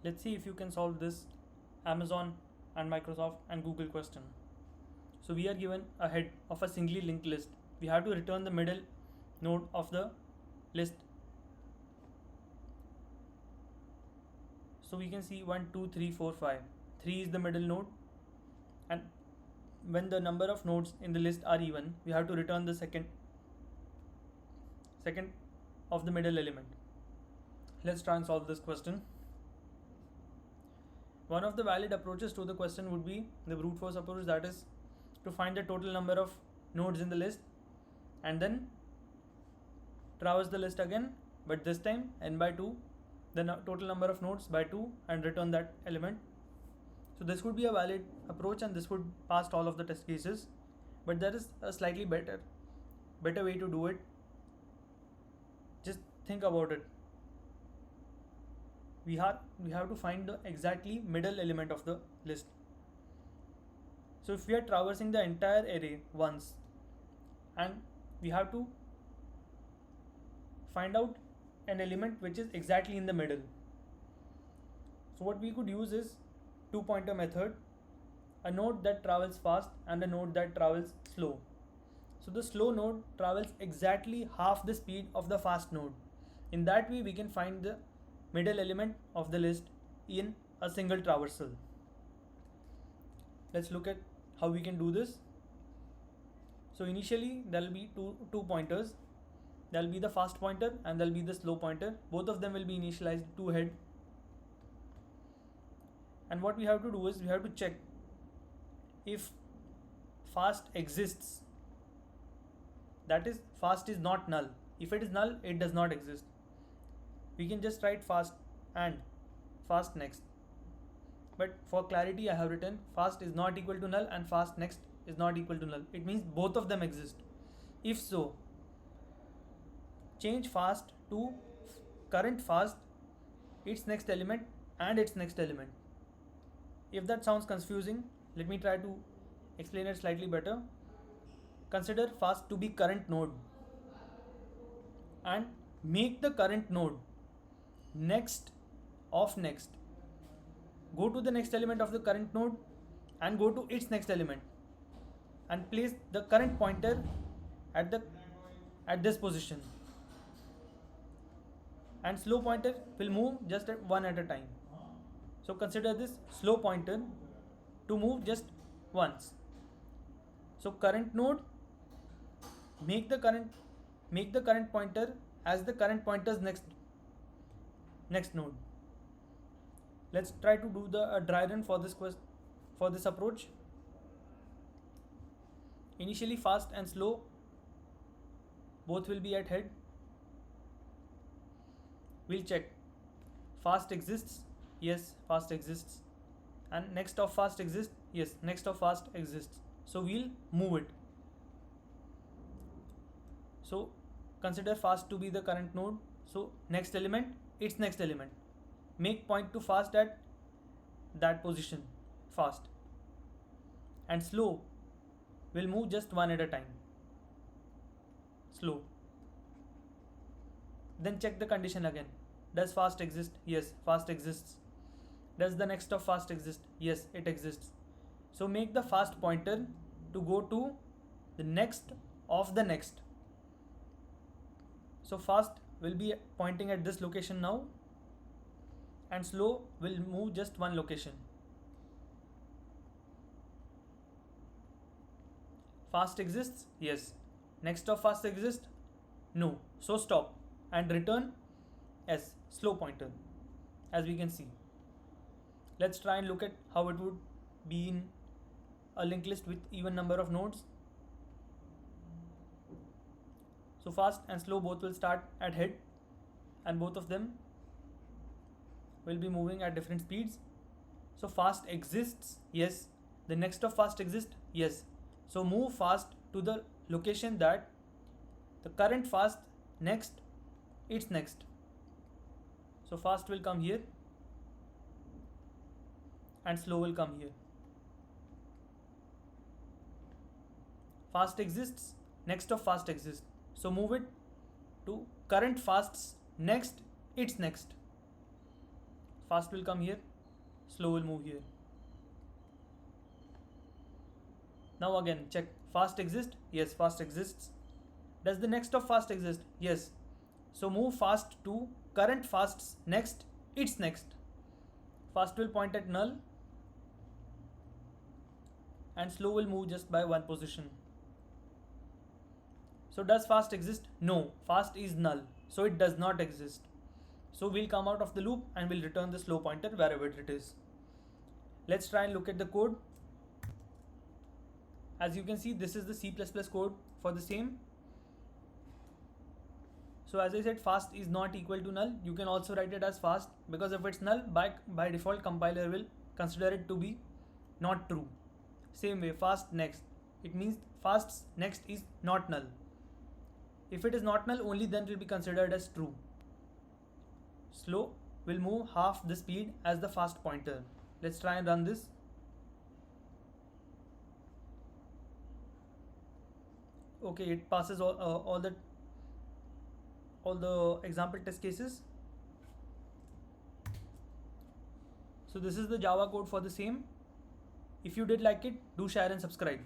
Let's see if you can solve this Amazon and Microsoft and Google question. So we are given a head of a singly linked list. We have to return the middle node of the list. So we can see 1, 2, 3, 4, 5. 3 is the middle node, and when the number of nodes in the list are even, we have to return the second of the middle element. Let's try and solve this question. One of the valid approaches to the question would be the brute force approach, that is to find the total number of nodes in the list and then traverse the list again, but this time n by 2, the total number of nodes by 2, and return that element. So this would be a valid approach and this would pass all of the test cases, but there is a slightly better way to do it. Just think about it. We have to find the exactly middle element of the list. So if we are traversing the entire array once and we have to find out an element which is exactly in the middle, so what we could use is two-pointer method, a node that travels fast and a node that travels slow. So the slow node travels exactly half the speed of the fast node. In that way we can find the middle element of the list in a single traversal. Let's look at how we can do this. So initially there will be two pointers. There will be the fast pointer and there will be the slow pointer. Both of them will be initialized to head. And what we have to do is we have to check if fast exists. That is, fast is not null. If it is null, it does not exist. We can just write fast and fast next. But for clarity I have written fast is not equal to null and fast next is not equal to null. It means both of them exist. If so, change fast to current fast, its next element and its next element. If that sounds confusing, let me try to explain it slightly better. Consider fast to be current node and make the current node next of next. Go to the next element of the current node and go to its next element and place the current pointer at this position, and slow pointer will move just one at a time. So consider this slow pointer to move just once. So current node, make the current pointer as the current pointer's next node. Let's try to do the dry run for this approach. Initially fast and slow both will be at head. We'll check fast exists, yes, fast exists, and next of fast exists, yes, next of fast exists. So we'll move it. So consider fast to be the current node. So next element, its next element. Make point to fast at that position, fast. And slow will move just one at a time. Slow. Then check the condition again. Does fast exist? Yes, fast exists. Does the next of fast exist? Yes, it exists. So make the fast pointer to go to the next of the next. So fast will be pointing at this location now, and slow will move just one location. Fast exists? Yes. Next of fast exists? No. So stop and return as slow pointer, as we can see. Let's try and look at how it would be in a linked list with even number of nodes. So fast and slow both will start at head, and both of them will be moving at different speeds. So fast exists, yes. The next of fast exists, yes. So move fast to the location that the current fast next, its next. So fast will come here and slow will come here. Fast exists, next of fast exists. So move it to current fast's next, its next. fast will come here, slow will move here. Now again check, fast exists? Yes, fast exists. Does the next of fast exist? Yes. So move fast to current fast's next, its next. Fast will point at null and slow will move just by one position. So does fast exist? No, fast is null, so it does not exist. So we'll come out of the loop and we'll return the slow pointer wherever it is. Let's try and look at the code. As you can see, this is the C++ code for the same. So as I said, fast is not equal to null. You can also write it as fast, because if it's null, by default compiler will consider it to be not true. Same way, fast next, it means fast's next is not null. If it is not null, only then it will be considered as true. Slow will move half the speed as the fast pointer. Let's try and run this. Okay, it passes all the example test cases. So this is the Java code for the same. If you did like it, do share and subscribe.